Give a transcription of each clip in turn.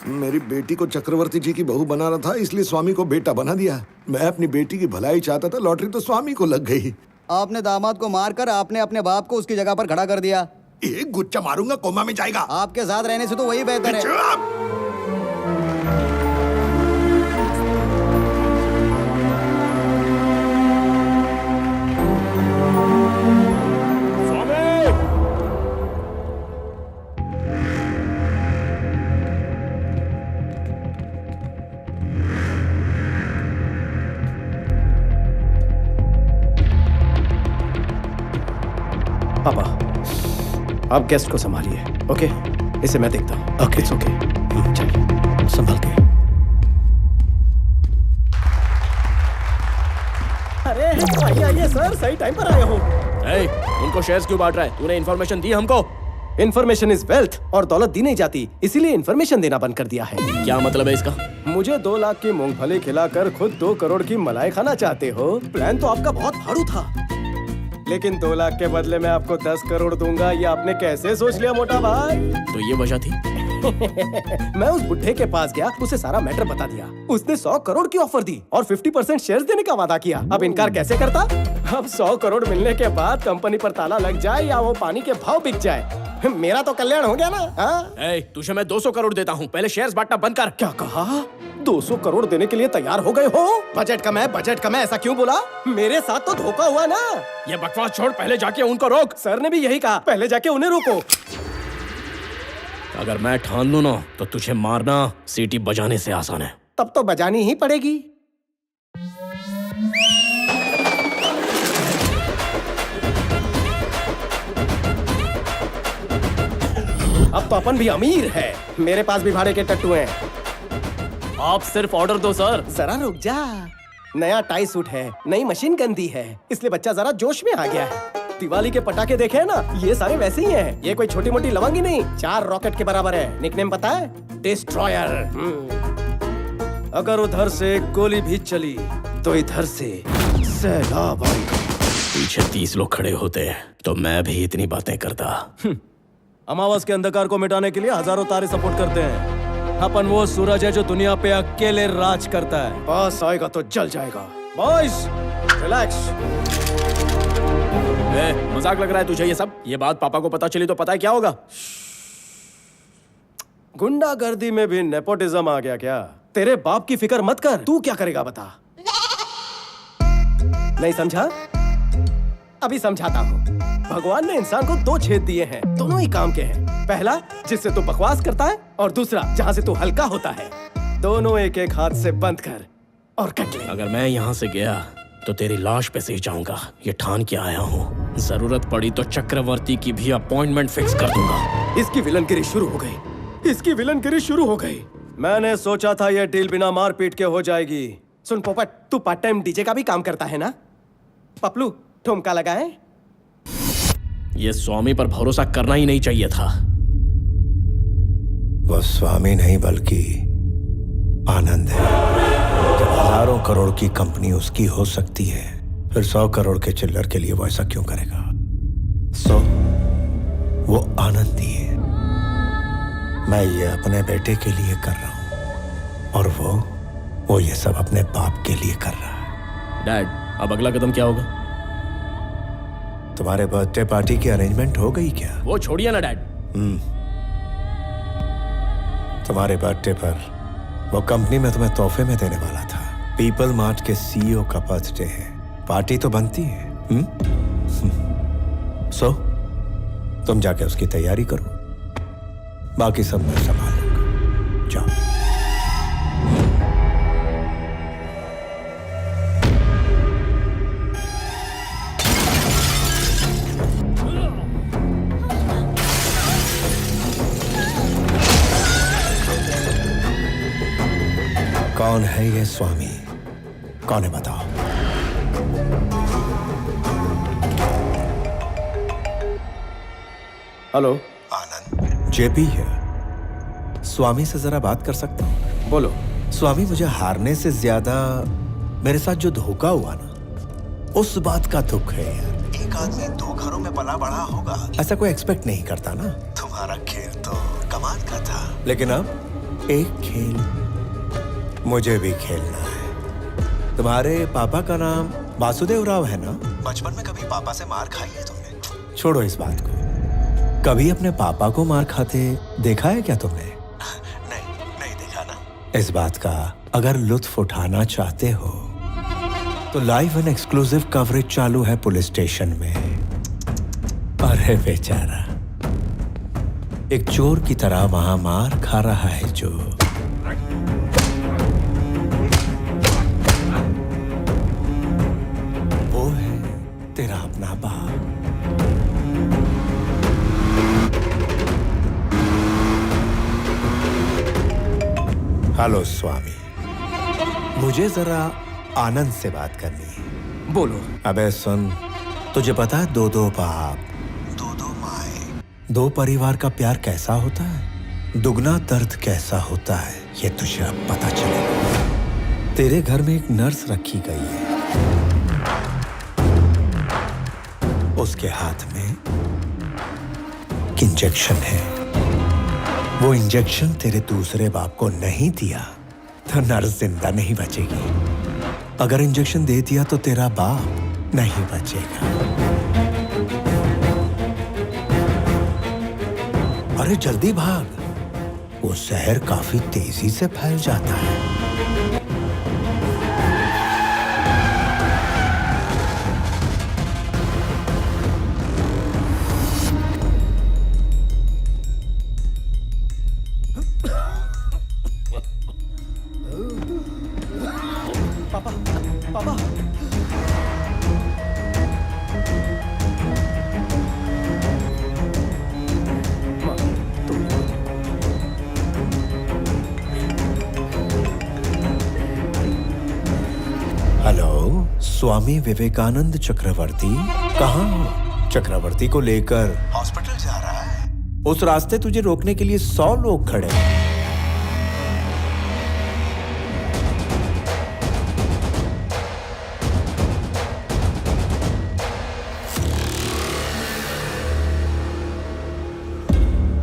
मेरी बेटी को चक्रवर्ती जी की बहू बना रहा था, इसलिए स्वामी को बेटा बना दिया। मैं अपनी बेटी की भलाई चाहता था, लॉटरी तो स्वामी को लग गई। आपने दामाद को मारकर आपने अपने बाप को उसकी जगह पर खड़ा कर दिया। एक गुच्चा मारूंगा, कोमा में जाएगा। आपके साथ रहने से तो वही बेहतर है। पापा, आप गेस्ट को संभालिए, ओके? इसे मैं देखता हूँ। Okay, it's okay. चलिए, संभल के। अरे आइए सर, सही टाइम पर आया हूँ। उनको शेयर्स क्यों बांट रहा है? तूने इन्फॉर्मेशन दी हमको? इन्फॉर्मेशन इज वेल्थ, और दौलत दी नहीं जाती, इसीलिए इन्फॉर्मेशन देना बंद कर दिया है। क्या मतलब है इसका? मुझे 2 लाख की मूंगफली खिलाकर खुद 2 करोड़ की मलाई खाना चाहते हो? प्लान तो आपका बहुत भाड़ू था, लेकिन 2 लाख के बदले में आपको 10 करोड़ दूंगा, ये आपने कैसे सोच लिया मोटा भाई? तो ये वजह थी? मैं उस बुढ़े के पास गया, उसे सारा मैटर बता दिया। उसने 100 करोड़ की ऑफर दी और 50% शेयर्स देने का वादा किया। अब इनकार कैसे करता? अब 100 करोड़ मिलने के बाद कंपनी पर ताला लग जाए या वो पानी के भाव बिक जाए, मेरा तो कल्याण हो गया ना। तुझे मैं 200 करोड़ देता हूँ, पहले शेयर्स बांटना बंद कर। क्या कहा? 200 करोड़ देने के लिए तैयार हो गए हो? बजट कम है, ऐसा क्यों बोला? मेरे साथ तो धोखा हुआ ना। ये बकवास छोड़, पहले जाके उनको रोक। सर ने भी यही कहा, पहले जाके उन्हें रोको। अगर मैं ठान लूं ना तो तुझे मारना सीटी बजाने से आसान है। तब तो बजानी ही पड़ेगी। अब तो अपन भी अमीर है, मेरे पास भी भाड़े के टट्टू हैं। आप सिर्फ ऑर्डर दो सर। जरा रुक जा, नया टाई सूट है, नई मशीन गन दी है, इसलिए बच्चा जरा जोश में आ गया है। दिवाली के पटाखे देखे हैं ना, ये सारे वैसे ही हैं। ये कोई छोटी मोटी लवंगी नहीं, 4 रॉकेट के बराबर है। निकनेम पता है? डिस्ट्रॉयर। अगर उधर से गोली भी चली तो इधर से सैलाब आएगा। पीछे 30 लोग खड़े होते तो मैं भी इतनी बातें करता। अमावस के अंधकार को मिटाने के लिए हजारों तारे सपोर्ट करते हैं। अपन वो सूरज है जो दुनिया पे अकेले राज करता है। पास आएगा तो जल जाएगा। Boys, relax. मजाक लग रहा है तुझे ये सब? ये बात पापा को पता चली तो पता है क्या होगा? गुंडागर्दी में भी नेपोटिज्म आ गया क्या? तेरे बाप की फिक्र मत कर, तू क्या करेगा बता? नहीं समझा? अभी समझाता हूँ। भगवान ने इंसान को 2 छेद दिए हैं, दोनों ही काम के हैं। पहला जिससे तू बकवास करता है, और दूसरा जहाँ से तू हल्का होता है। दोनों एक एक हाथ से बंद कर और कट ले। अगर मैं यहाँ से गया तो तेरी लाश पे से जाऊंगा, ये ठान के आया हूँ। जरूरत पड़ी तो चक्रवर्ती की भी अपॉइंटमेंट फिक्स कर दूंगा। इसकी विलनगिरी शुरू हो गई, इसकी विलनगिरी शुरू हो गई। मैंने सोचा था यह डील बिना मारपीट के हो जाएगी। सुन पोपट, तू पार्ट टाइम डीजे का भी काम करता है ना? पपलू, ठुमका लगाए। ये स्वामी पर भरोसा करना ही नहीं चाहिए था। वो स्वामी नहीं बल्कि आनंद है। जब हजारों करोड़ की कंपनी उसकी हो सकती है, फिर 100 करोड़ के चिल्लर के लिए वो ऐसा क्यों करेगा? वो आनंद ही है। मैं ये अपने बेटे के लिए कर रहा हूं, और वो ये सब अपने बाप के लिए कर रहा है। डैड, अब अगला कदम क्या होगा? तुम्हारे बर्थडे पार्टी की अरेंजमेंट हो गई क्या? वो छोड़िए ना डैड। तुम्हारे बर्थडे पर वो कंपनी में तुम्हें तोहफे में देने वाला था। पीपल मार्ट के सीईओ का बर्थडे है, पार्टी तो बनती है। सो तुम जाके उसकी तैयारी करो, बाकी सब मैं संभाल लूंगा। जाओ। कौन है ये स्वामी? कौन है बताओ? हेलो, आनंद, जेपी है। स्वामी से जरा बात कर सकता हूँ? बोलो। स्वामी, मुझे हारने से ज्यादा मेरे साथ जो धोखा हुआ ना, उस बात का दुख है यार। एक आदमी 2 घरों में पला बड़ा होगा, ऐसा कोई एक्सपेक्ट नहीं करता ना। तुम्हारा खेल तो कमाल का था, लेकिन अब एक खेल मुझे भी खेलना है। तुम्हारे पापा का नाम वासुदेव राव है ना? बचपन में कभी पापा से मार खाई है तुमने? छोड़ो इस बात को। कभी अपने पापा को मार खाते देखा है क्या तुमने? नहीं देखा ना। इस बात का अगर लुत्फ उठाना चाहते हो तो लाइव एंड एक्सक्लूसिव कवरेज चालू है पुलिस स्टेशन में। अरे बेचारा एक चोर की तरह वहां मार खा रहा है जो वो है तेरा अपना बाप। हेलो स्वामी, मुझे जरा आनंद से बात करनी है। बोलो। अबे सुन, तुझे पता है दो बाप, दो माए, दो परिवार का प्यार कैसा होता है, दुगना दर्द कैसा होता है, ये तुझे अब पता चलेगा। तेरे घर में एक नर्स रखी गई है, उसके हाथ में इंजेक्शन है। वो इंजेक्शन तेरे दूसरे बाप को नहीं दिया तो नर्स जिंदा नहीं बचेगी। अगर इंजेक्शन दे दिया तो तेरा बाप नहीं बचेगा। अरे जल्दी भाग, वो जहर काफी तेजी से फैल जाता है। पापा। हेलो, स्वामी विवेकानंद चक्रवर्ती कहाँ हो? चक्रवर्ती को लेकर हॉस्पिटल जा रहा है। उस रास्ते तुझे रोकने के लिए 100 लोग खड़े हैं।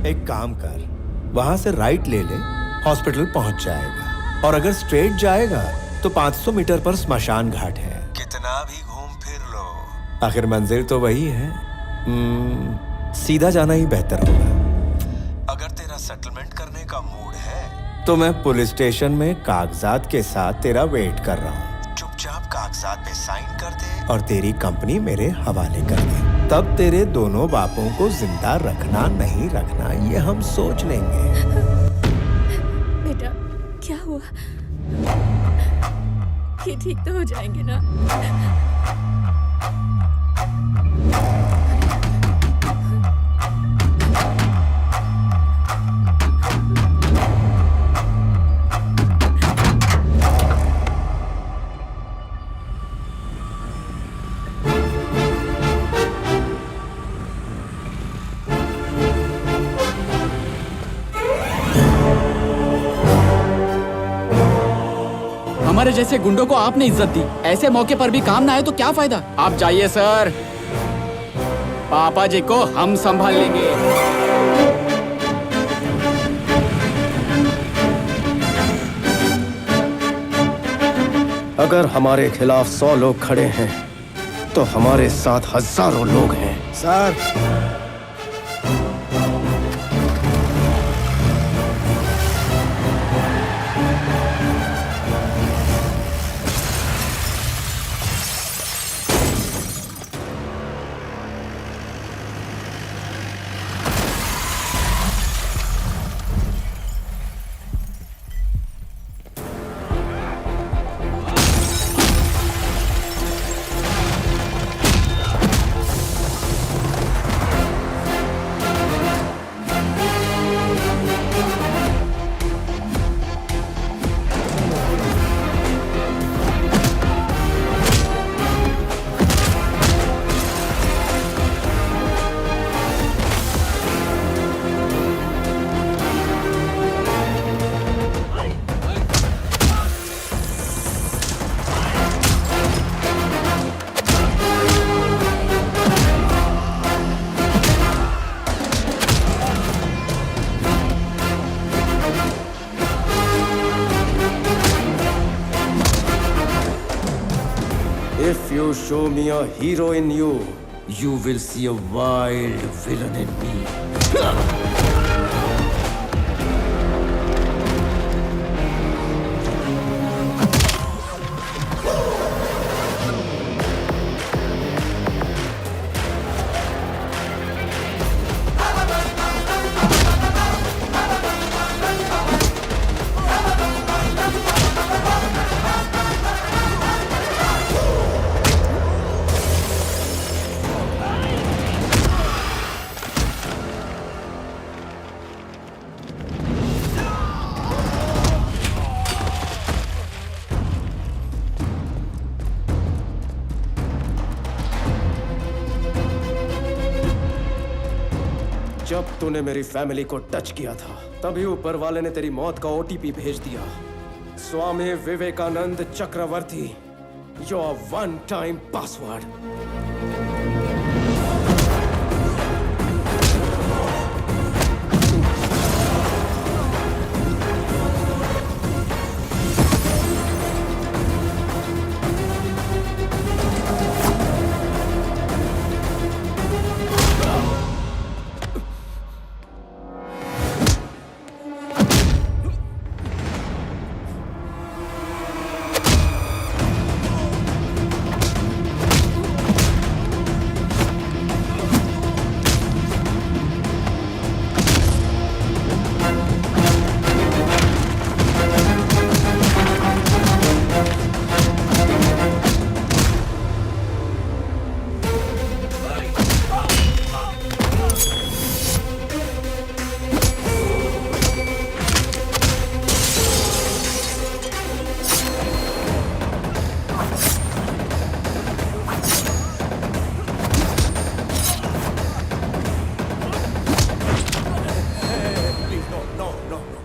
एक काम कर, वहां से राइट ले ले, हॉस्पिटल पहुंच जाएगा। और अगर स्ट्रेट जाएगा तो 500 मीटर पर स्मशान घाट है। कितना भी घूम फिर लो, आखिर मंजिल तो वही है। सीधा जाना ही बेहतर होगा। अगर तेरा सेटलमेंट करने का मूड है तो मैं पुलिस स्टेशन में कागजात के साथ तेरा वेट कर रहा हूँ। चुपचाप कागजात पे साइन कर दे और तेरी कंपनी मेरे हवाले कर दे। तब तेरे दोनों बापों को जिंदा रखना नहीं रखना ये हम सोच लेंगे। बेटा क्या हुआ? ये ठीक तो हो जाएंगे ना? हमारे जैसे गुंडों को आपने इज्जत दी, ऐसे मौके पर भी काम ना आए तो क्या फायदा? आप जाइए सर, पापा जी को हम संभाल लेंगे। अगर हमारे खिलाफ 100 लोग खड़े हैं तो हमारे साथ हजारों लोग हैं। Sir, If you show me a hero in you, You will see a wild villain in me. जब तूने मेरी फैमिली को टच किया था तभी ऊपर वाले ने तेरी मौत का ओटीपी भेज दिया। स्वामी विवेकानंद चक्रवर्ती, योर वन टाइम पासवर्ड।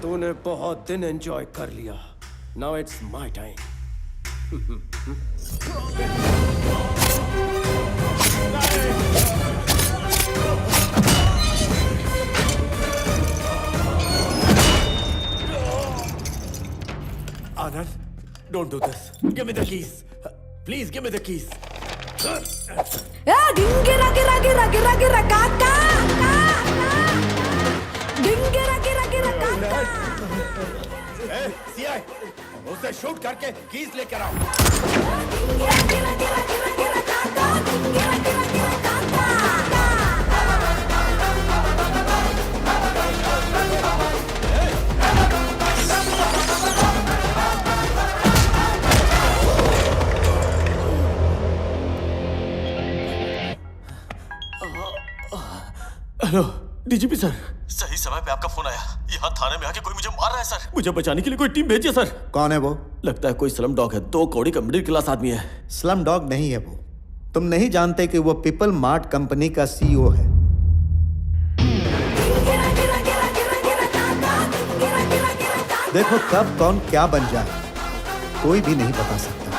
तूने बहुत दिन एंजॉय कर लिया। Now it's my time. Anand, don't do this. Give me the keys. Please give me the keys. Dingira gira gira gira gira kaka. Dingira gira gira kaka. CI, उसे shoot करके keys लेकर आओ। Dingira gira gira gira gira kaka. Dingira gira gira kaka. Hello DGP sir, सही समय पे आपका phone आया। यहाँ थाने में आके कोई मुझे मार रहा है सर। मुझे बचाने के लिए कोई टीम भेजिए सर। कौन है वो? लगता है कोई स्लम डॉग है। 2 कौड़ी का मिडिल क्लास आदमी है। स्लम डॉग नहीं है वो। तुम नहीं जानते कि वो पीपल मार्ट कंपनी का सीईओ है। देखो कब कौन क्या बन जाए कोई भी नहीं बता सकता।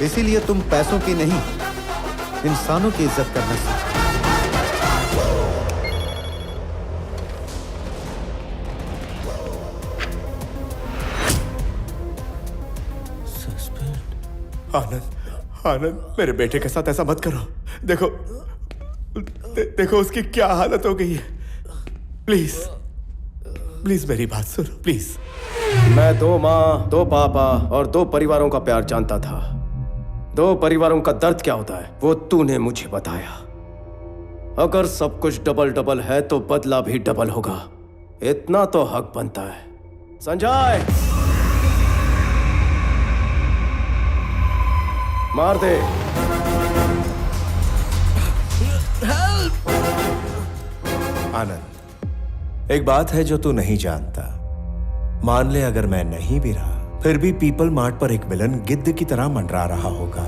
इसीलिए तुम पैसों की नहीं इंसानों की इज्जत करना सीखो। आनंद, आनंद, मेरे बेटे के साथ ऐसा मत करो। देखो देखो उसकी क्या हालत हो गई है। प्लीज प्लीज मेरी बात सुनो प्लीज। मैं 2 माँ, 2 पापा और 2 परिवारों का प्यार जानता था। 2 परिवारों का दर्द क्या होता है वो तूने मुझे बताया। अगर सब कुछ डबल डबल है तो बदला भी डबल होगा। इतना तो हक बनता है। संजय, मार दे। आनंद, एक बात है जो तू नहीं जानता। मान ले अगर मैं नहीं भी रहा फिर भी पीपल मार्ट पर एक विलन गिद्ध की तरह मंडरा रहा होगा।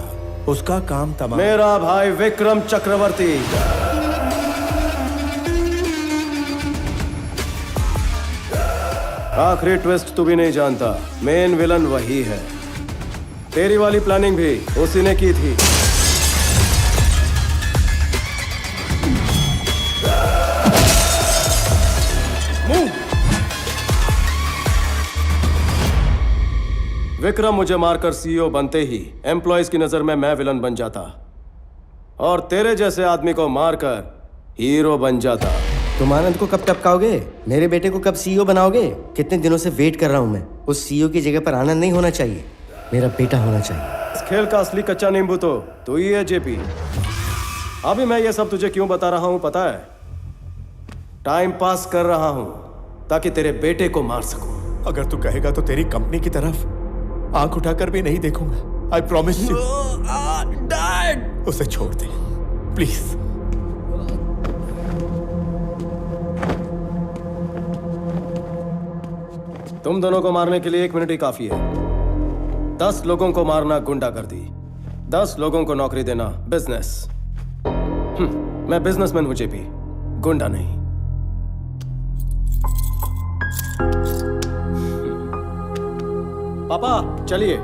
उसका काम तमाम। मेरा भाई विक्रम चक्रवर्ती। आखिरी ट्विस्ट तू भी नहीं जानता। मेन विलन वही है। तेरी वाली प्लानिंग भी उसी ने की थी। विक्रम मुझे मारकर सीईओ बनते ही एम्प्लॉयज की नजर में मैं विलन बन जाता और तेरे जैसे आदमी को मारकर हीरो बन जाता। तुम आनंद को कब टपकाओगे? मेरे बेटे को कब सीईओ बनाओगे? कितने दिनों से वेट कर रहा हूं मैं। उस सीईओ की जगह पर आनंद नहीं होना चाहिए, मेरा बेटा होना चाहिए। इस खेल का असली कच्चा नींबू तो तू ही है जेपी। अभी मैं ये सब तुझे क्यों बता रहा हूं पता है? टाइम पास कर रहा हूं ताकि तेरे बेटे को मार सकूं। अगर तू कहेगा तो तेरी कंपनी की तरफ आंख उठाकर भी नहीं देखूंगा। I promise you. डैड, उसे छोड़ दे प्लीज। तुम दोनों को मारने के लिए 1 मिनट ही काफी है। 10 लोगों को मारना गुंडागर्दी, 10 लोगों को नौकरी देना बिजनेस। मैं बिजनेसमैन हूं जेपी, गुंडा नहीं। पापा चलिए।